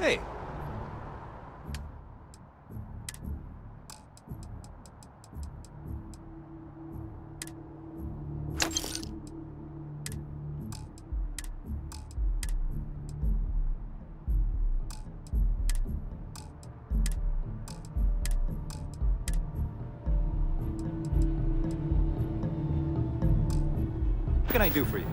Hey, what can I do for you?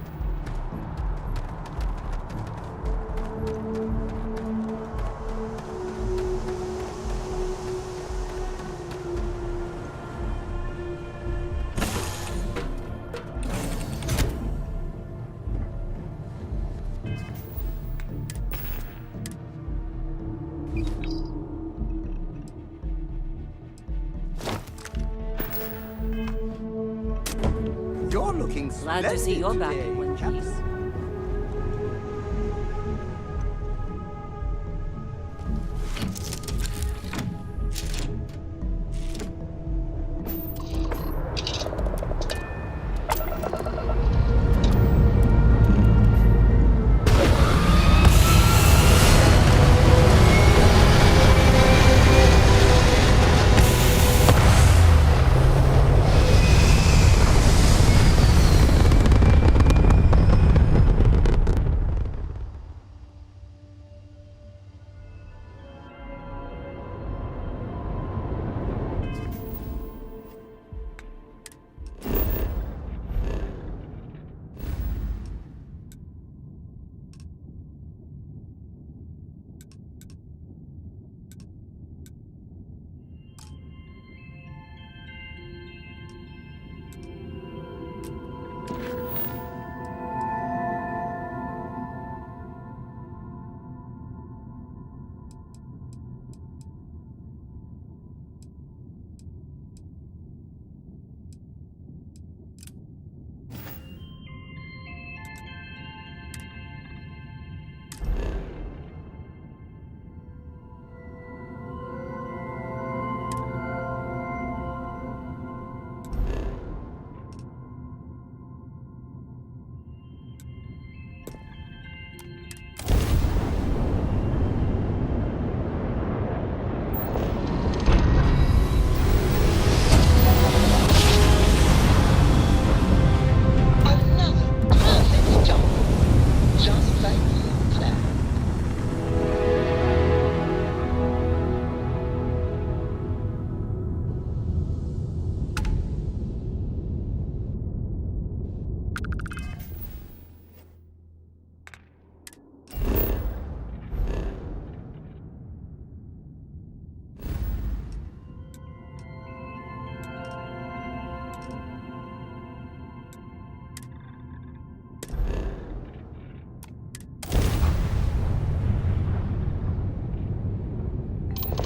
You're looking Glad to see you're back in one piece.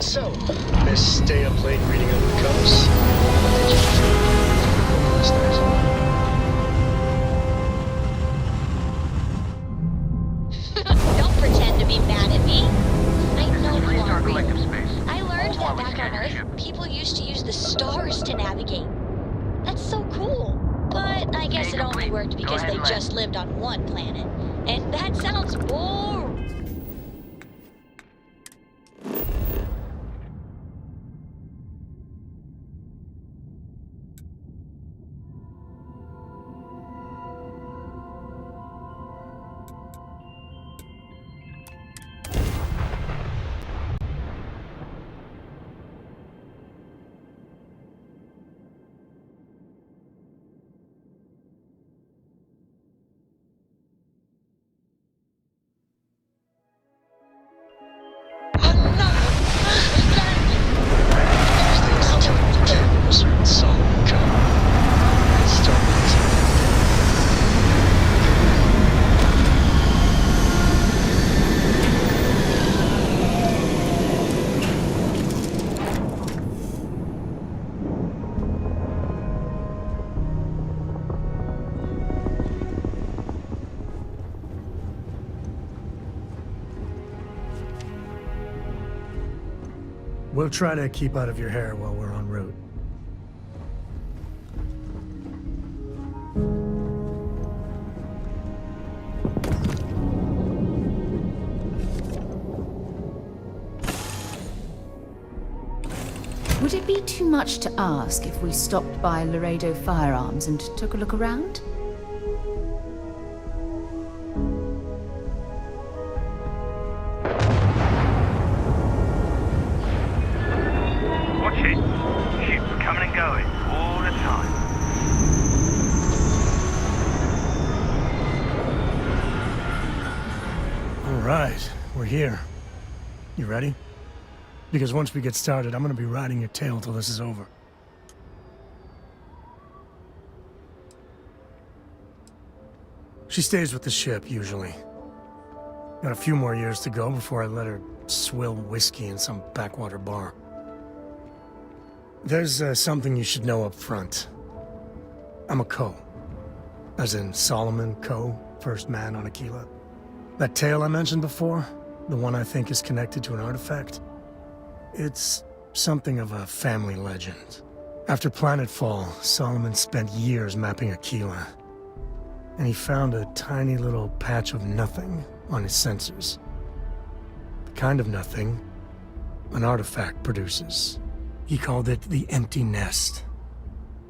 So, Miss Stay Up Late reading of the cups. What did you do last night? Don't pretend to be mad at me. I know you Restart aren't collective real. space. I learned All that back forward on Earth, scanner ship. people used to use the stars to navigate. That's so cool. But I guess it only worked because they just lived on one planet. And that sounds boring. Tuesdays till 10 was certain solid cup. Starfield. We'll try to keep out of your hair while we're en route. it be too much to ask if we stopped by Laredo Firearms and took a look around? Watch it. Ships coming and going all the time. All right, we're here. You ready? Because once we get started, I'm gonna be riding your tail till this is over. She stays with the ship, usually. Got a few more years to go before I let her swill whiskey in some backwater bar. There's something you should know up front. I'm a Co. As in Solomon Co., first man on Aquila. That tale I mentioned before, the one I think is connected to an artifact, it's something of a family legend. After planetfall, Solomon spent years mapping Aquila, and he found a tiny little patch of nothing on his sensors. The kind of nothing an artifact produces. He called it the Empty Nest.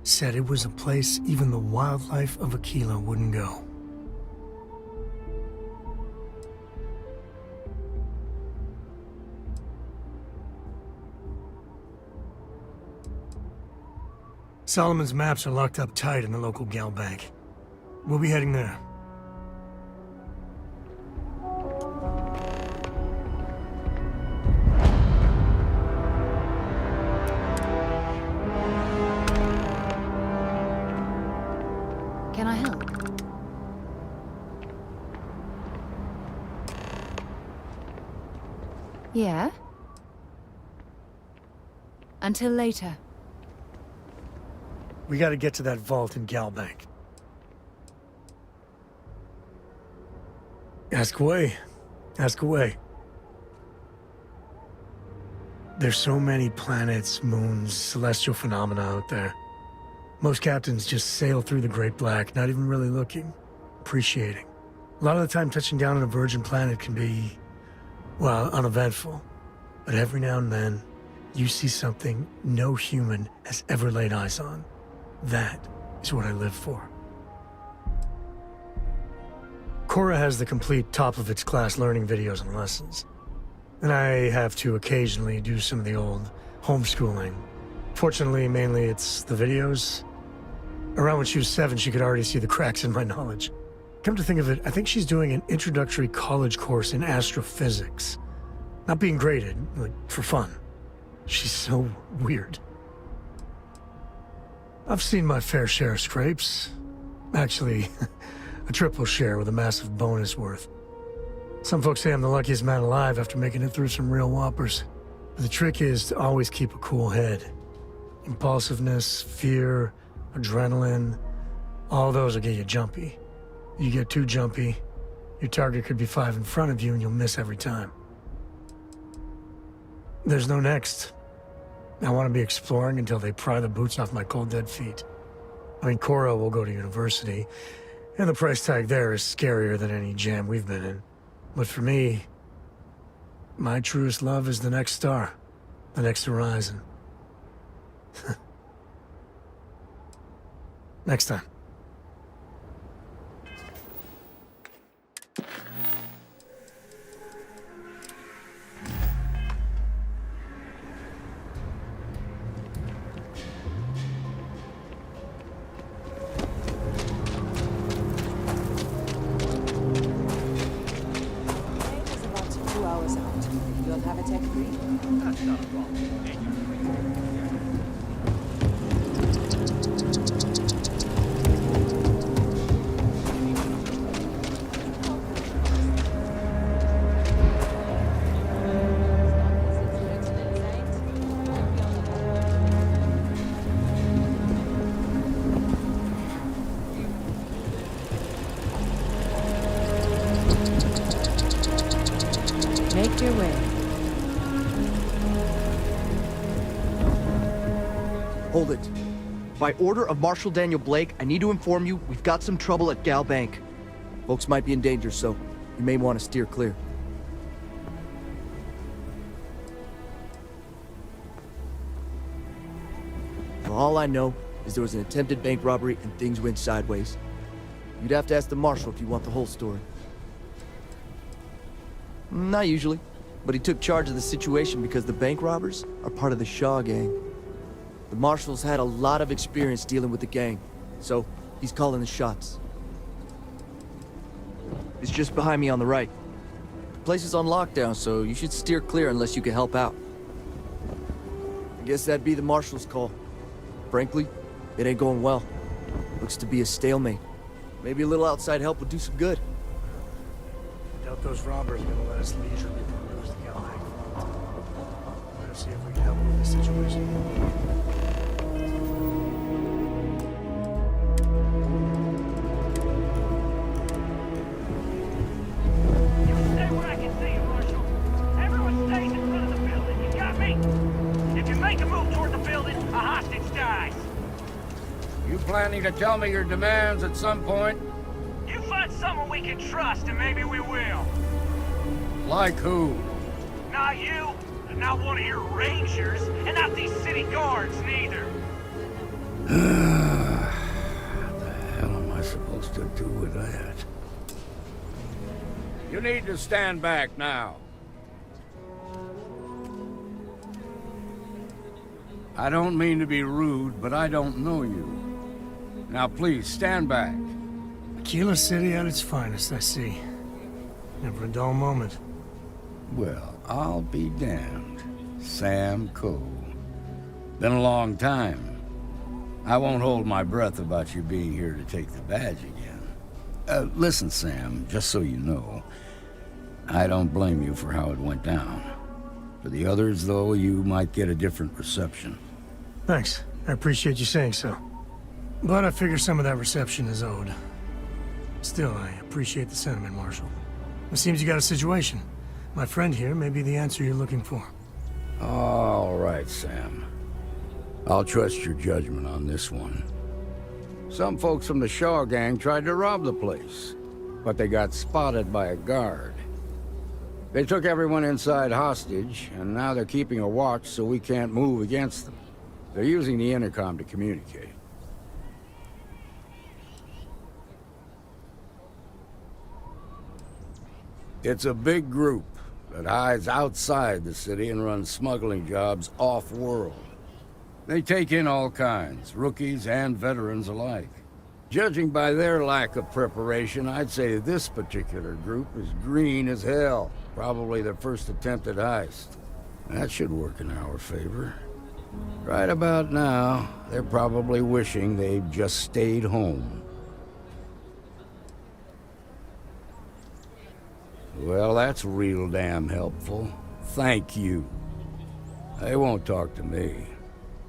Said it was a place even the wildlife of Aquila wouldn't go. Solomon's maps are locked up tight in the local gal bank. We'll be heading there. Can I help? Yeah? Until later. We gotta get to that vault in Galbank. Ask away. Ask away. There's so many planets, moons, celestial phenomena out there. Most captains just sail through the Great Black, not even really looking, appreciating. A lot of the time touching down on a virgin planet can be, well, uneventful. But every now and then, you see something no human has ever laid eyes on. That is what I live for. Cora has the complete top-of-its-class learning videos and lessons. And I have to occasionally do some of the old homeschooling. Fortunately, mainly it's the videos. Around when she was 7, she could already see the cracks in my knowledge. Come to think of it, I think she's doing an introductory college course in astrophysics. Not being graded, like, for fun. She's so weird. I've seen my fair share of scrapes. Actually, a triple share with a massive bonus worth. Some folks say I'm the luckiest man alive after making it through some real whoppers. But the trick is to always keep a cool head. Impulsiveness, fear, adrenaline, all those will get you jumpy. You get too jumpy, your target could be 5 in front of you and you'll miss every time. There's no next. I want to be exploring until they pry the boots off my cold dead feet. I mean, Cora will go to university, and the price tag there is scarier than any jam we've been in. But for me, my truest love is the next star, the next horizon. Next time. Make your way. Hold it. By order of Marshal Daniel Blake, I need to inform you we've got some trouble at Gal Bank. Folks might be in danger, so you may want to steer clear. All I know is there was an attempted bank robbery and things went sideways. You'd have to ask the marshal if you want the whole story. Not usually, but he took charge of the situation because the bank robbers are part of the Shaw gang. The marshal's had a lot of experience dealing with the gang, so he's calling the shots. It's just behind me on the right. The place is on lockdown, so you should steer clear unless you can help out. I guess that'd be the marshal's call. Frankly, it ain't going well. Looks to be a stalemate. Maybe a little outside help would do some good. Doubt those robbers are gonna let us leisurely peruse the Galbank. Better see if we can help with this situation. You stay where I can see you, Marshal. Everyone stays in front of the building. You got me? If you make a move toward the building, a hostage dies. You planning to tell me your demands at some point? You find someone we can trust, and maybe we will. Like who? Not you, and not one of your rangers, and not these city guards, neither. What the hell am I supposed to do with that? You need to stand back now. I don't mean to be rude, but I don't know you. Now please, stand back. Kilo City at its finest, I see. Never a dull moment. Well, I'll be damned. Sam Coe. Been a long time. I won't hold my breath about you being here to take the badge again. Listen, Sam, just so you know, I don't blame you for how it went down. For the others, though, you might get a different reception. Thanks. I appreciate you saying so. But I figure some of that reception is owed. Still, I appreciate the sentiment, Marshal. It seems you got a situation. My friend here may be the answer you're looking for. All right, Sam. I'll trust your judgment on this one. Some folks from the Shaw gang tried to rob the place, but they got spotted by a guard. They took everyone inside hostage, and now they're keeping a watch so we can't move against them. They're using the intercom to communicate. It's a big group that hides outside the city and runs smuggling jobs off-world. They take in all kinds, rookies and veterans alike. Judging by their lack of preparation, I'd say this particular group is green as hell. Probably their first attempt at heist. That should work in our favor. Right about now, they're probably wishing they'd just stayed home. Well, that's real damn helpful. Thank you. They won't talk to me.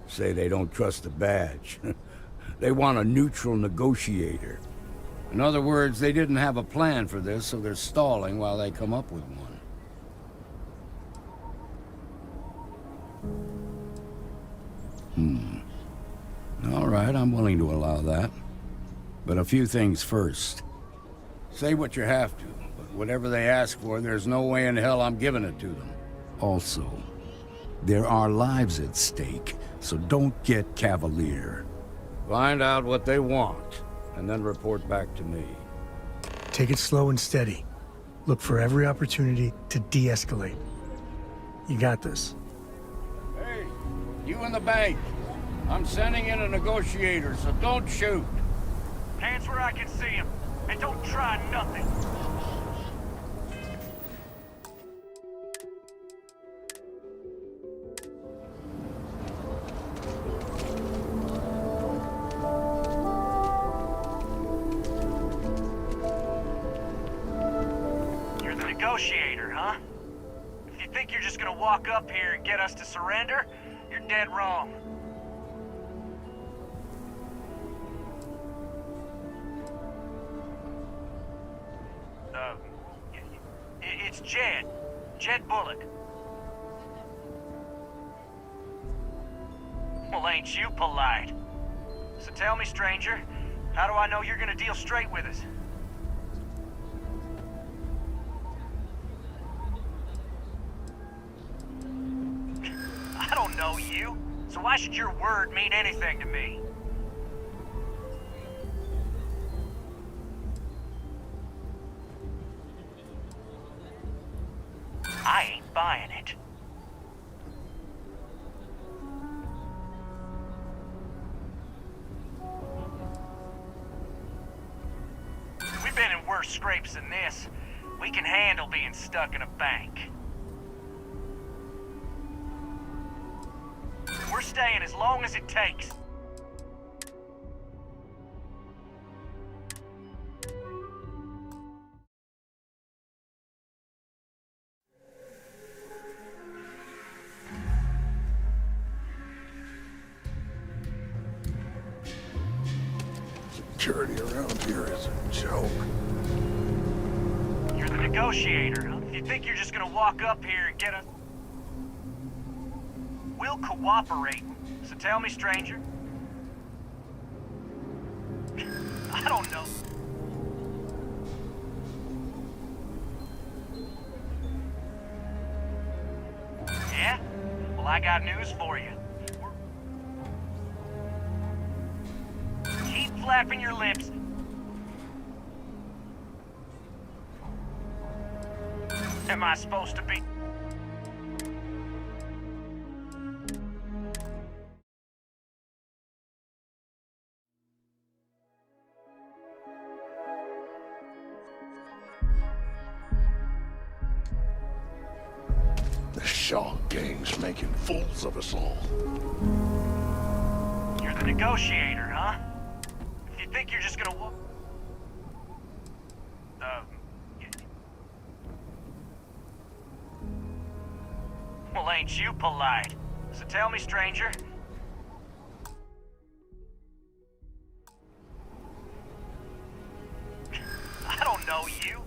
Say they don't trust the badge. They want a neutral negotiator. In other words, they didn't have a plan for this, so they're stalling while they come up with one. All right, I'm willing to allow that. But a few things first. Say what you have to, but whatever they ask for, there's no way in hell I'm giving it to them. Also, there are lives at stake, so don't get cavalier. Find out what they want, and then report back to me. Take it slow and steady. Look for every opportunity to de-escalate. You got this. Hey, you in the bank. I'm sending in a negotiator, so don't shoot. Hands where I can see him, and don't try nothing. You're the negotiator, huh? If you think you're just gonna walk up here and get us to surrender, you're dead wrong. It's Jed. Jed Bullock. Well, ain't you polite? So tell me, stranger, how do I know you're gonna deal straight with us? I don't know you, So why should your word mean anything to me? I ain't buying it. We've been in worse scrapes than this. We can handle being stuck in a bank. We're staying as long as it takes. Security around here is a joke. You're the negotiator, huh? If you think you're just gonna walk up here and get us... We'll cooperate. So tell me, stranger. I don't know. Yeah? Well, I got news for you. Keep flapping your lips. Am I supposed to be? The Shaw gang's making fools of us all. You're the negotiator, huh? If you think you're just gonna walk... yeah. Well, ain't you polite? So tell me, stranger. I don't know you.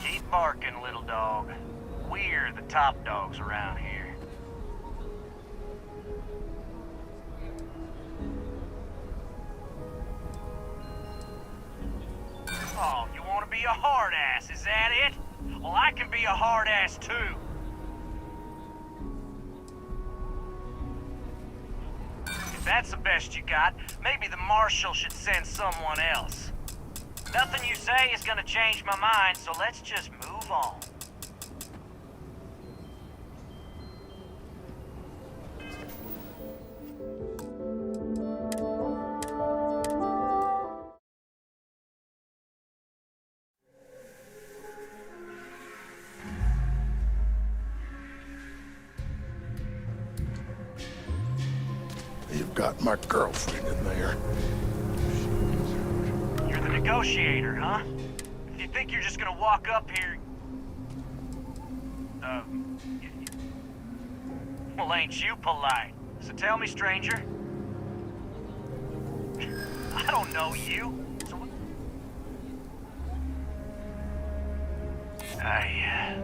Keep barking, little dog. We're the top dogs around here. Oh, you want to be a hard ass, is that it? Well, I can be a hard ass too. If that's the best you got, maybe the marshal should send someone else. Nothing you say is gonna change my mind, so let's just move on. You've got my girlfriend in there. You're the negotiator, huh? If you think you're just gonna walk up here... Well, ain't you polite? So tell me, stranger. I don't know you. So what... I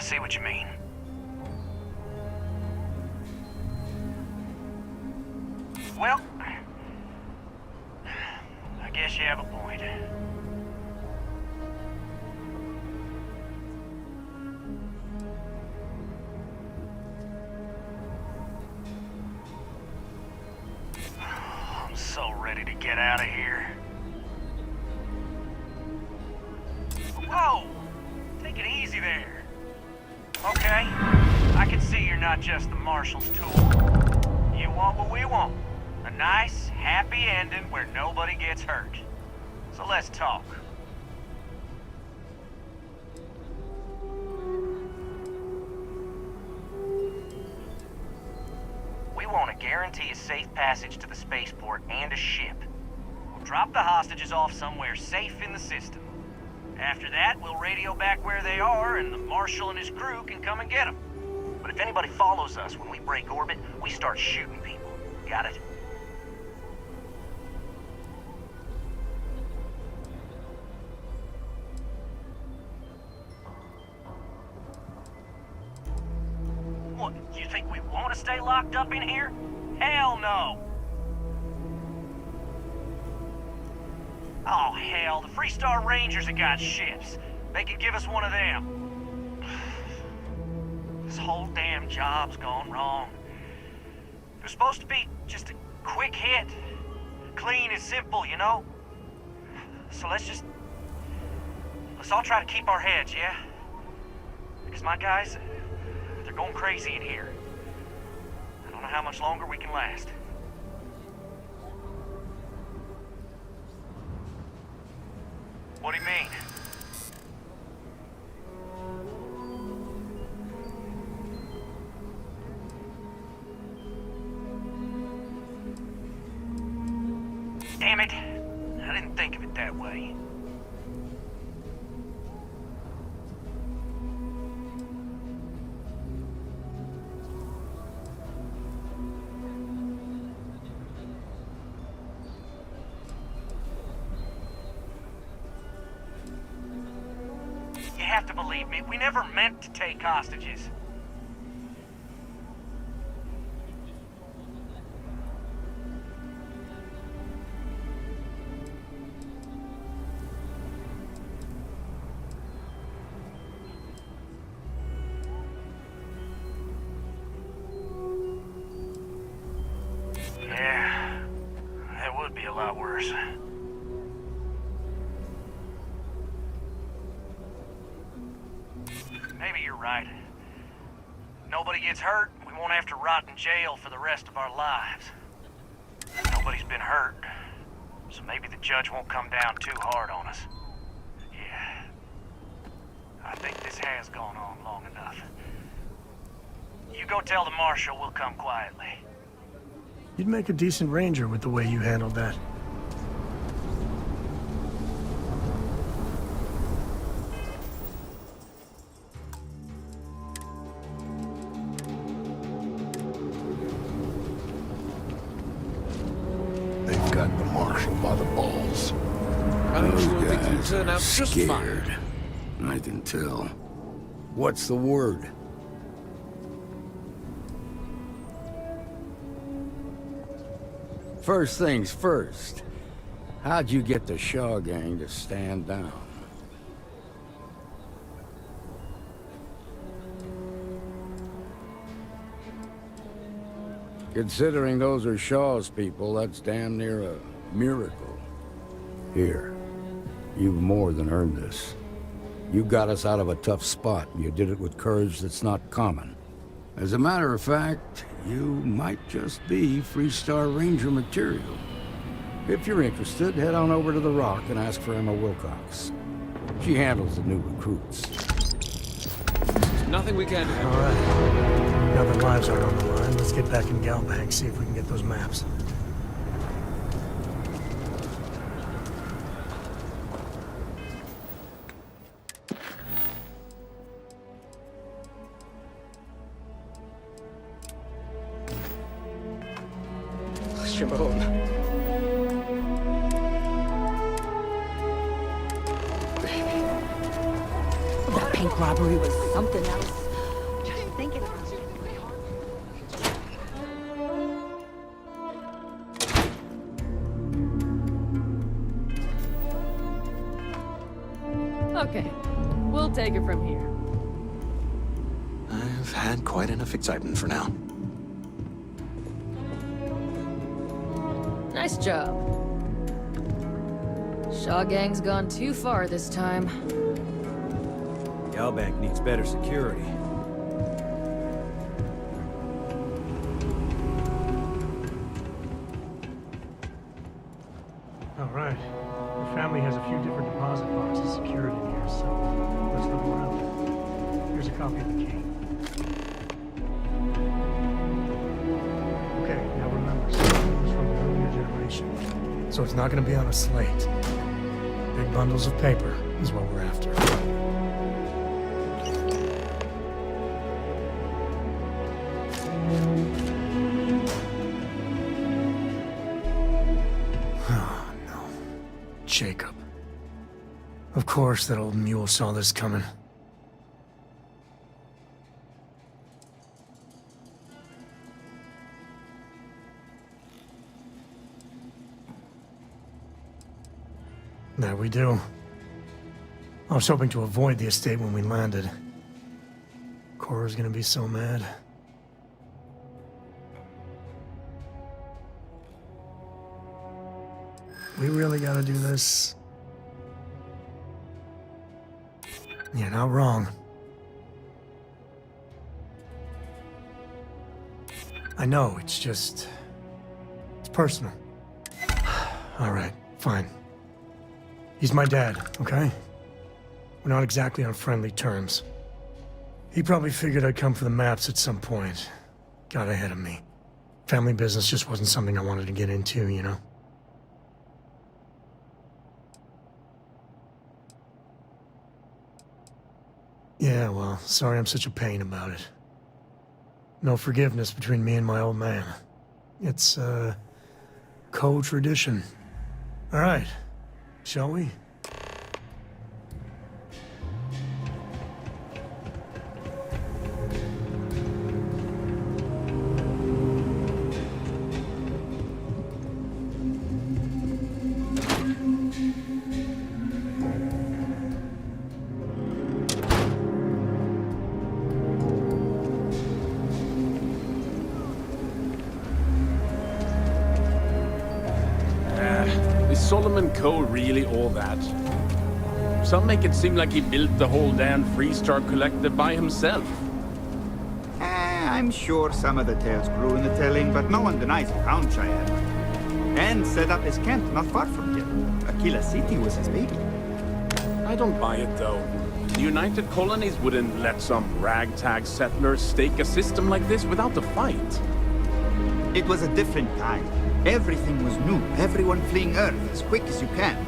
see what you mean. Well, I guess you have a point. I'm so ready to get out of here. Whoa! Take it easy there. Okay, I can see you're not just the marshal's tool. You want what we want. A nice, happy ending where nobody gets hurt. So let's talk. We want to guarantee a safe passage to the spaceport and a ship. We'll drop the hostages off somewhere safe in the system. After that, we'll radio back where they are, and the Marshal and his crew can come and get them. But if anybody follows us when we break orbit, we start shooting people. Got it? What? You think we want to stay locked up in here? Hell no! Oh, hell, the Freestar Rangers have got ships. They could give us one of them. This whole damn job's gone wrong. It was supposed to be just a quick hit. Clean and simple, you know? So let's all try to keep our heads, yeah? Because my guys, they're going crazy in here. I don't know how much longer we can last. What do you mean? Damn it! I didn't think of it that way. You have to believe me, we never meant to take hostages. Yeah, that would be a lot worse. Maybe you're right. Nobody gets hurt, we won't have to rot in jail for the rest of our lives. Nobody's been hurt, so maybe the judge won't come down too hard on us. Yeah. I think this has gone on long enough. You go tell the marshal we'll come quietly. You'd make a decent ranger with the way you handled that. They've got the marshal by the balls. Those think it'll guys turn are out just scared. I can tell. What's the word? First things first. How'd you get the Shaw gang to stand down? Considering those are Shaw's people, that's damn near a miracle. Here, you've more than earned this. You got us out of a tough spot, and you did it with courage that's not common. As a matter of fact, you might just be Freestar Ranger material. If you're interested, head on over to the Rock and ask for Emma Wilcox. She handles the new recruits. Nothing we can't do. All right. Now that lives aren't on the line, let's get back in Galbank, see if we can get those maps. Shimon. Baby. That pink robbery was something else. Just thinking about it. Okay, we'll take it from here. I've had quite enough excitement for now. Nice job. Shaw Gang's gone too far this time. Galbank needs better security. All right. The family has a few different deposit boxes secured in here, so let's look around. Here's a copy of the key. Okay, now remember, something was from an earlier generation, so it's not going to be on a slate. Big bundles of paper is what we're after. Oh, no. Jacob. Of course that old mule saw this coming. That we do. I was hoping to avoid the estate when we landed. Cora's gonna be so mad. We really gotta do this? You're not wrong. I know, it's just... it's personal. Alright, fine. He's my dad, okay? We're not exactly on friendly terms. He probably figured I'd come for the maps at some point. Got ahead of me. Family business just wasn't something I wanted to get into, you know? Yeah, well, sorry I'm such a pain about it. No forgiveness between me and my old man. It's, co-tradition. All right, shall we? Solomon Cole really all that? Some make it seem like he built the whole damn Freestar Collective by himself. I'm sure some of the tales grew in the telling, but no one denies he found Cheyenne. And set up his camp not far from here. Aquila City was his baby. I don't buy it though. The United Colonies wouldn't let some ragtag settler stake a system like this without a fight. It was a different time. Everything was new, everyone fleeing Earth as quick as you can.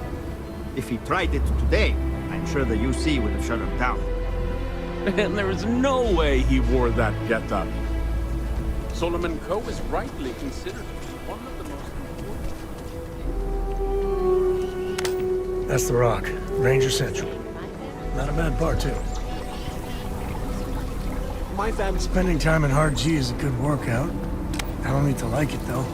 If he tried it today, I'm sure the UC would have shut him down. And there is no way he wore that getup. Solomon Coe is rightly considered to be one of the most important. That's the Rock, Ranger Central. Not a bad bar, too. My family. Spending time in Hard G is a good workout. I don't need to like it, though.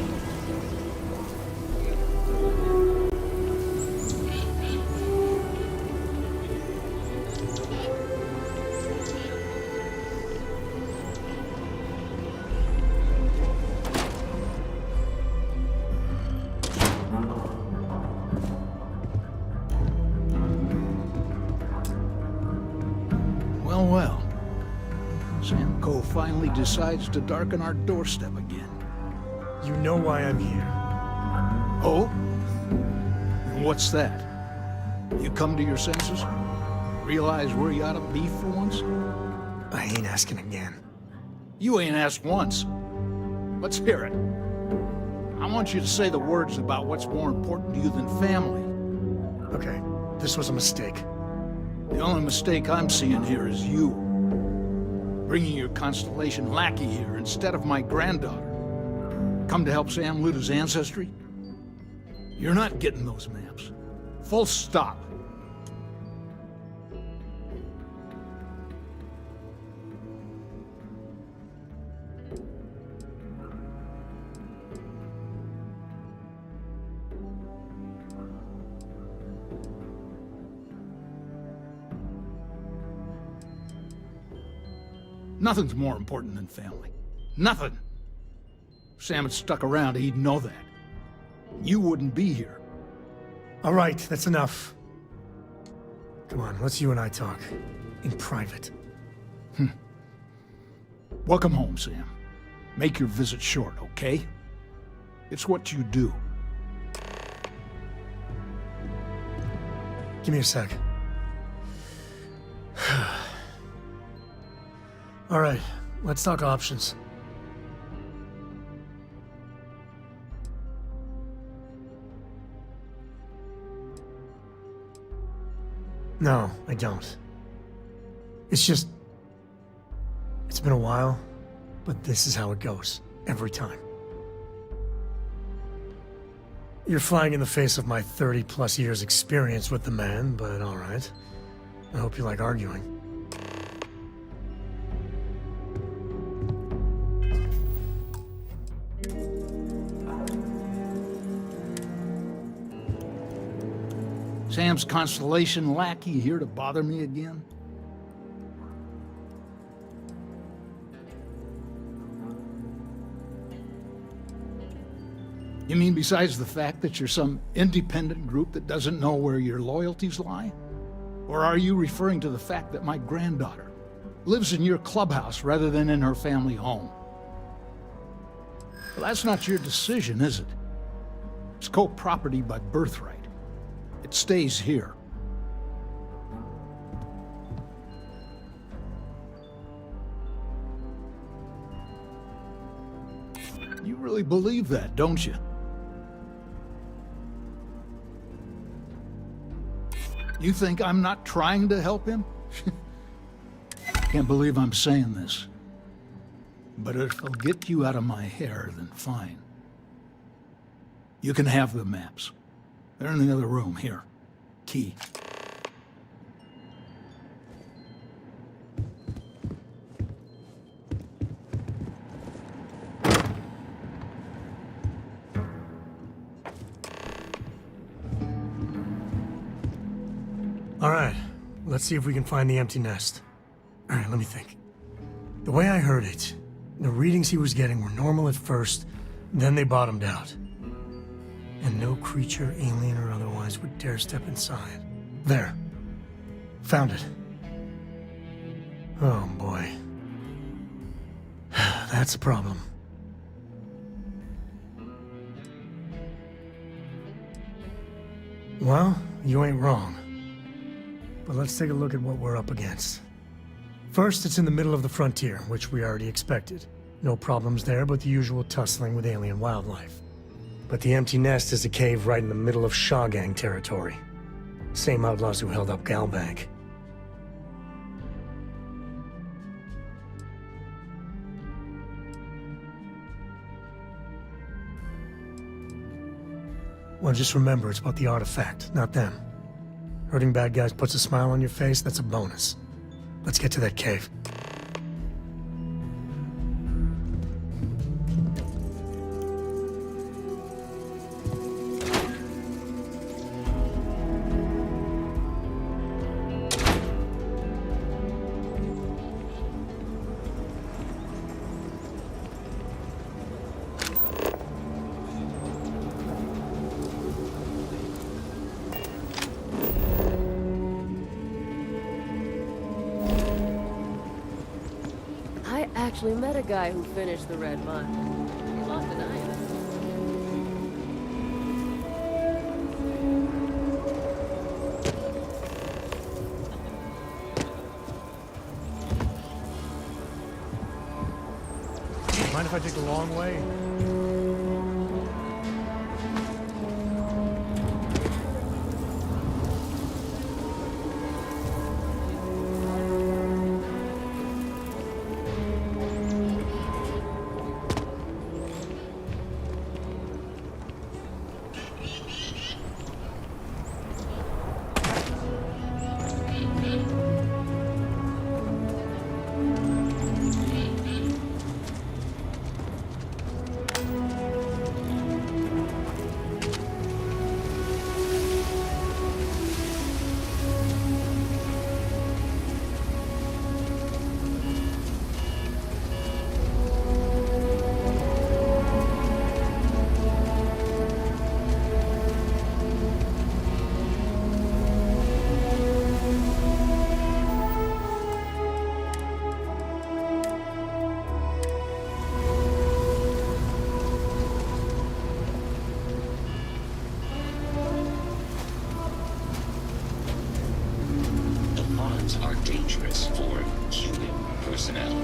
Well. Sam Coe finally decides to darken our doorstep again. You know why I'm here. Oh? And what's that? You come to your senses? Realize where you ought to be for once? I ain't asking again. You ain't asked once. Let's hear it. I want you to say the words about what's more important to you than family. Okay, this was a mistake. The only mistake I'm seeing here is you. Bringing your Constellation lackey here instead of my granddaughter. Come to help Sam loot his ancestry? You're not getting those maps. Full stop. Nothing's more important than family. Nothing. If Sam had stuck around, he'd know that. You wouldn't be here. All right, that's enough. Come on, let's you and I talk. In private. Welcome home, Sam. Make your visit short, okay? It's what you do. Give me a sec. All right, let's talk options. No, I don't. It's just... it's been a while, but this is how it goes. Every time. You're flying in the face of my 30-plus years experience with the man, but all right. I hope you like arguing. Sam's constellation lackey here to bother me again? You mean besides the fact that you're some independent group that doesn't know where your loyalties lie? Or are you referring to the fact that my granddaughter lives in your clubhouse rather than in her family home? Well, that's not your decision, is it? It's co-property by birthright. It stays here. You really believe that, don't you? You think I'm not trying to help him? Can't believe I'm saying this. But if it'll get you out of my hair, then fine. You can have the maps. They're in the other room, here. Key. All right, let's see if we can find the empty nest. All right, let me think. The way I heard it, the readings he was getting were normal at first, then they bottomed out. And no creature, alien or otherwise, would dare step inside. There. Found it. Oh, boy. That's a problem. Well, you ain't wrong. But let's take a look at what we're up against. First, it's in the middle of the frontier, which we already expected. No problems there, but the usual tussling with alien wildlife. But the empty nest is a cave right in the middle of Shaw Gang territory. Same outlaws who held up Galbank. Well, just remember, it's about the artifact, not them. Hurting bad guys puts a smile on your face, that's a bonus. Let's get to that cave. I actually met a guy who finished the Red Mile. He's not denying it. Mind if I take the long way? Are dangerous for human personnel.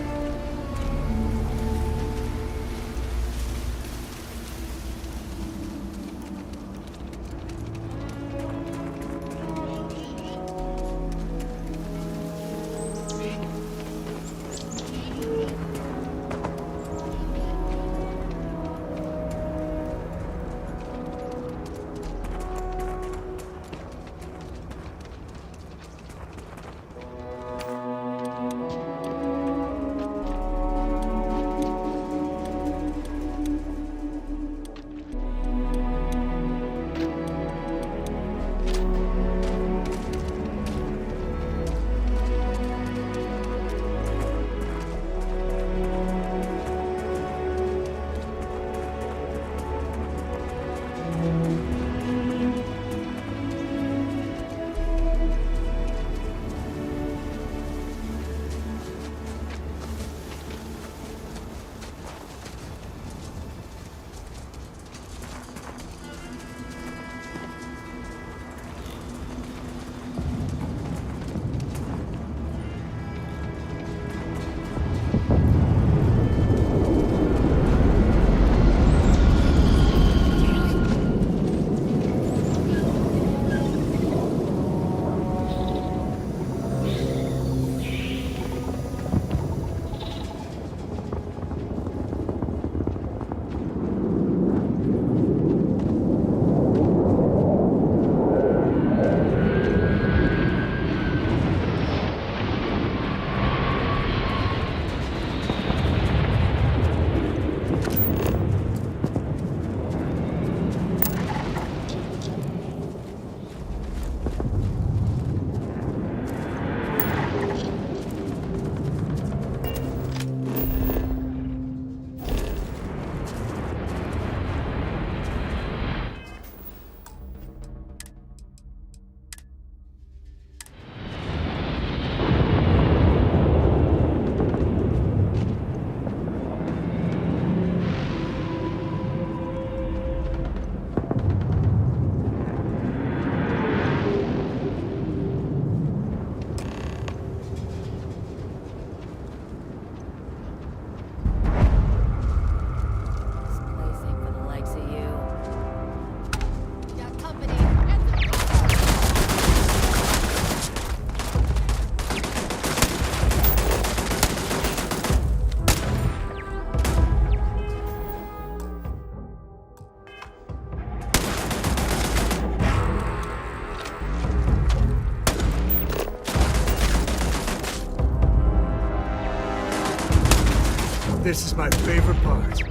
This is my favorite part.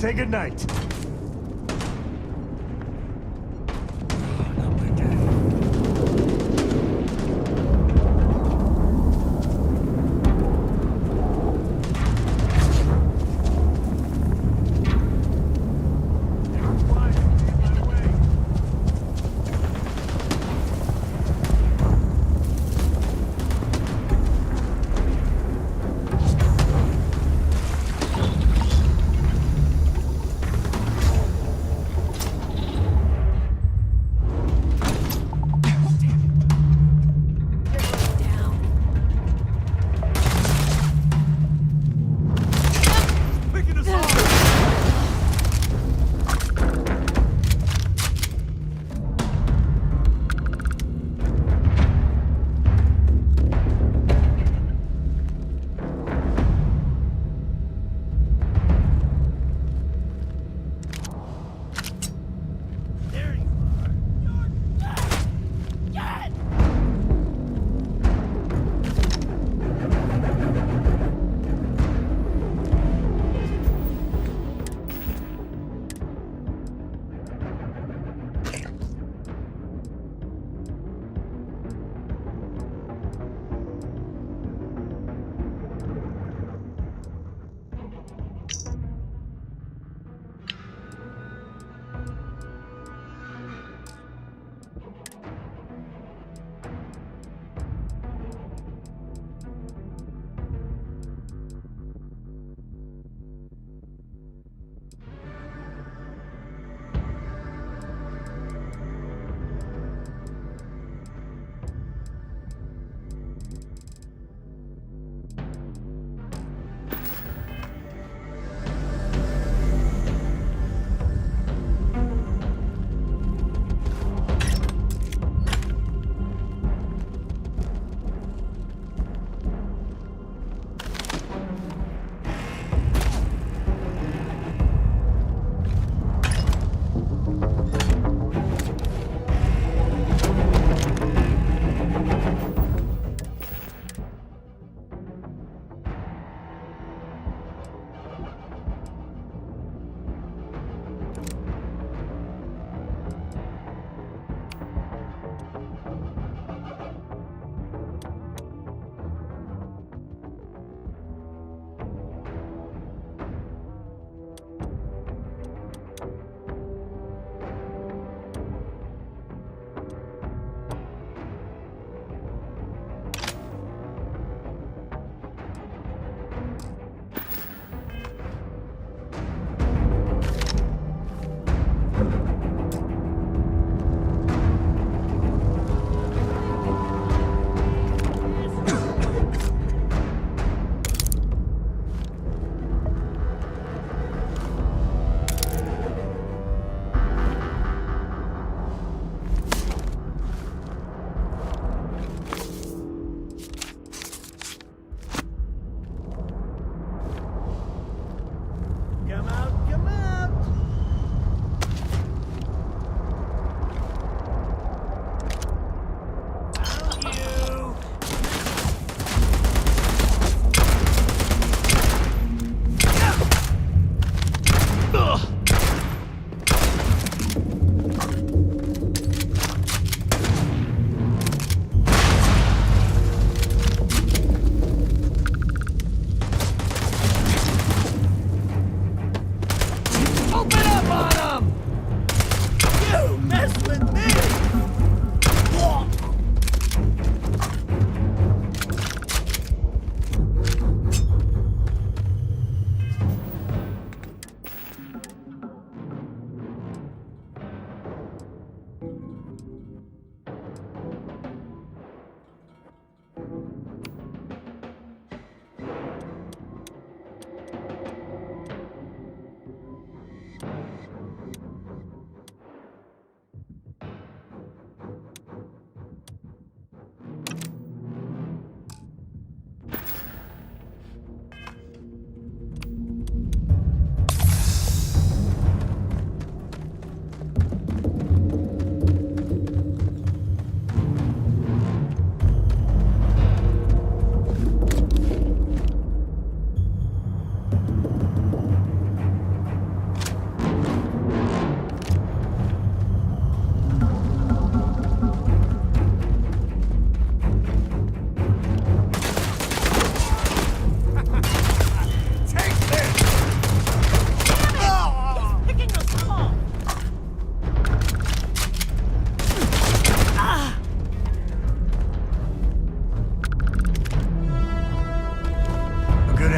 Say goodnight.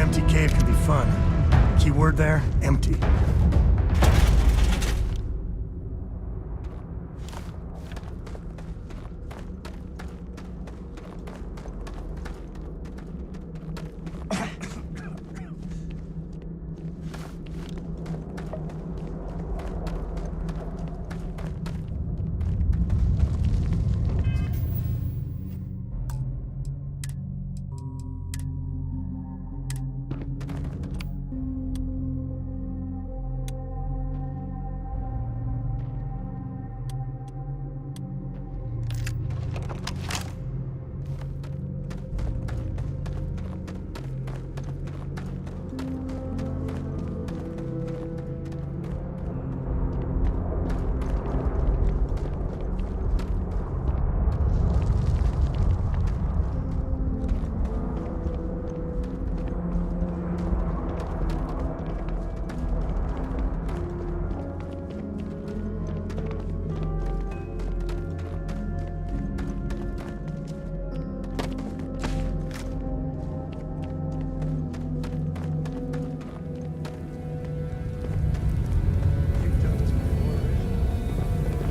empty cave can be fun. Keyword there, empty.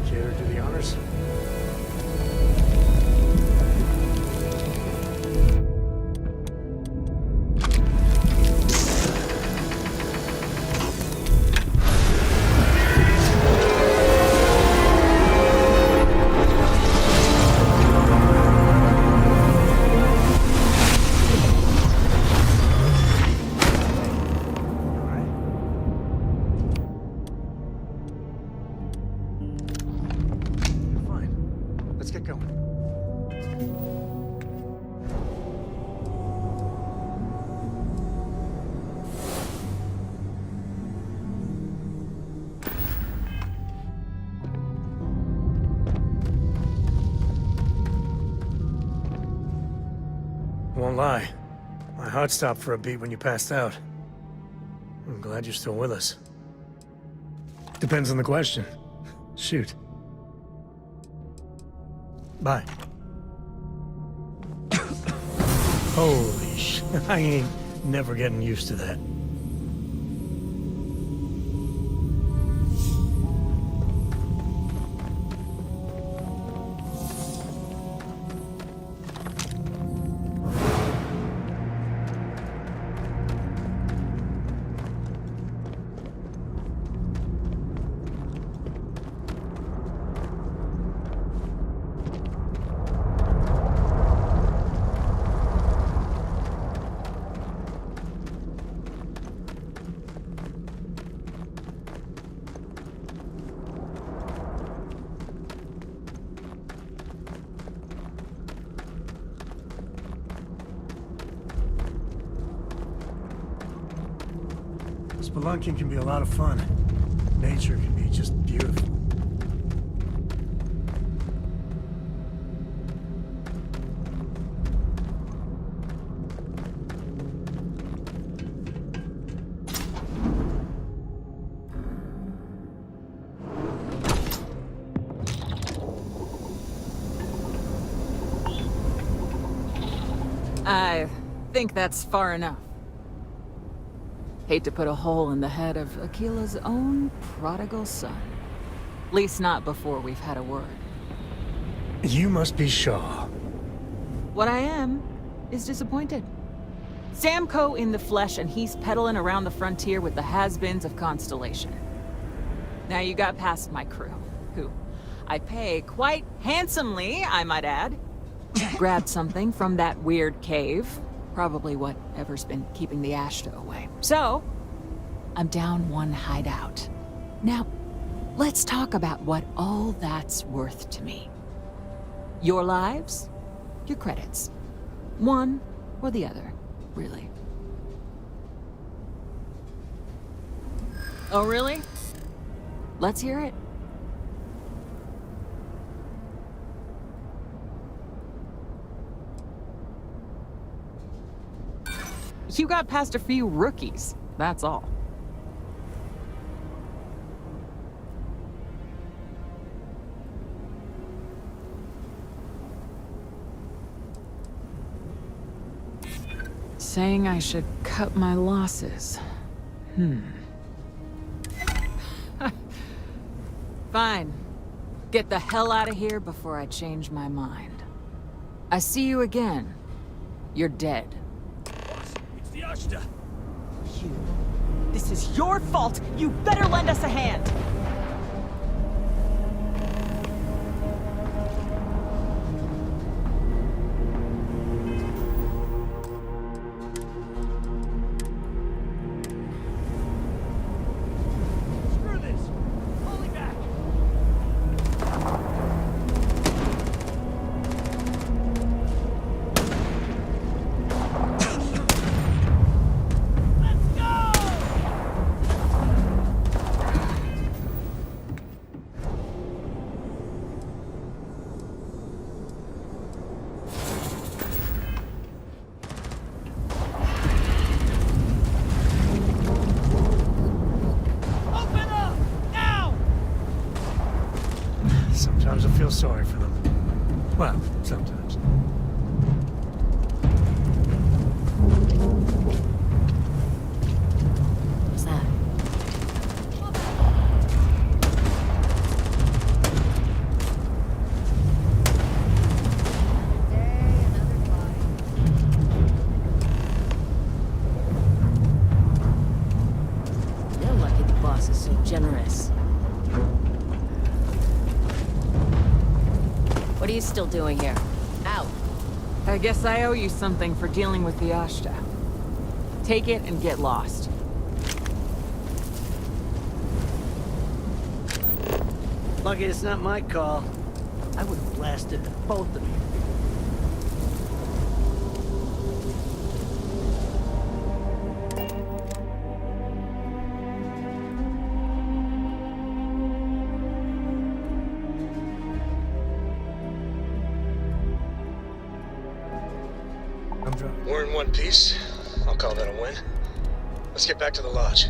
Care to do the honors? Let's get going. Won't lie. My heart stopped for a beat when you passed out. I'm glad you're still with us. Depends on the question. Shoot. Bye. Holy sh... I ain't never getting used to that. Spelunking can be a lot of fun. Nature can be just beautiful. I think that's far enough. Hate to put a hole in the head of Akila's own prodigal son. Least not before we've had a word. You must be Shaw. What I am is disappointed. Samco in the flesh, and he's peddling around the frontier with the has-beens of Constellation. Now you got past my crew, who I pay quite handsomely, I might add. Grabbed something from that weird cave. Probably whatever's been keeping the Ashta away. So, I'm down one hideout. Now, let's talk about what all that's worth to me. Your lives, your credits. One or the other, really. Oh, really? Let's hear it. You got past a few rookies, that's all. saying I should cut my losses. Fine. Get the hell out of here before I change my mind. I see you again. You're dead. It's the Ashta. You. This is your fault! You better lend us a hand! Screw this! Falling back! Sometimes I feel sorry for them. Well, sometimes. What's that? You're lucky the boss is so generous. What are you still doing here? Out. I guess I owe you something for dealing with the Ashta. Take it and get lost. Lucky it's not my call. I would have blasted both of you. We're in one piece. I'll call that a win. Let's get back to the lodge.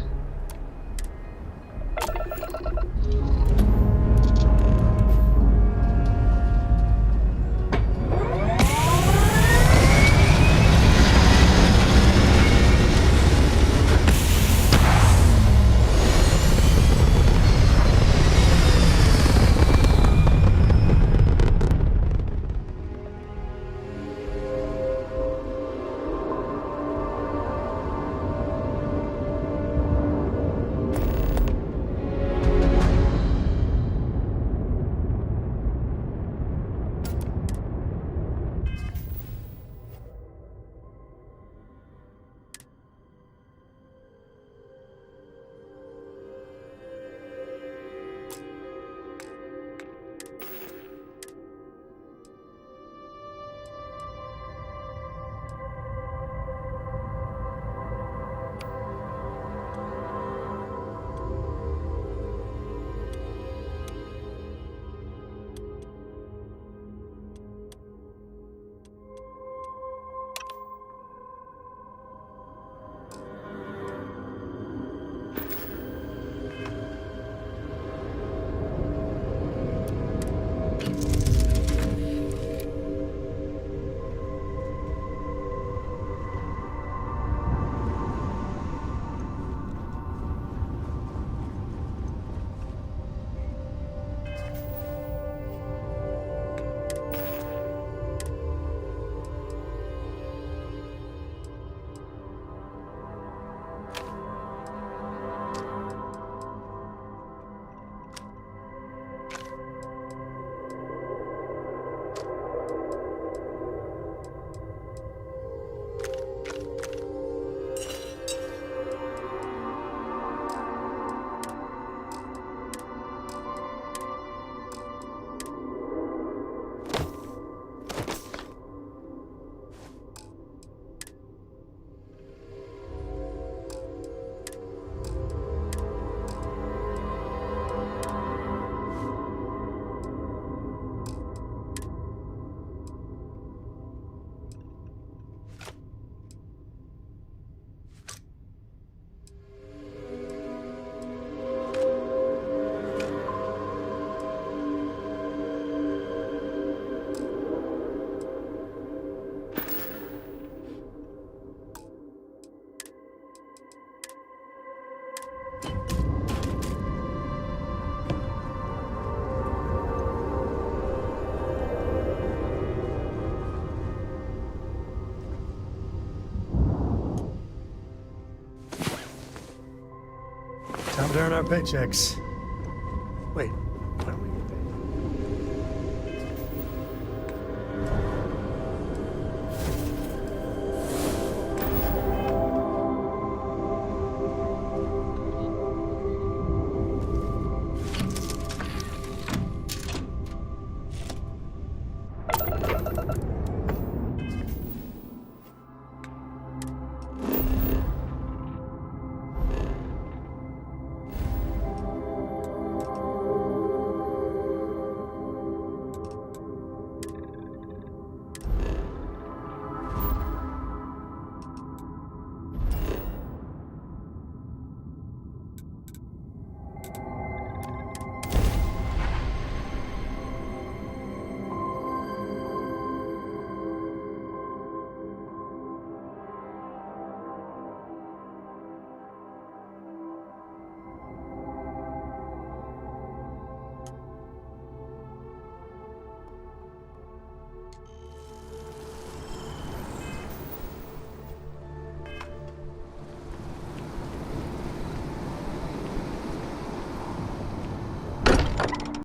Time to earn our paychecks. Wait,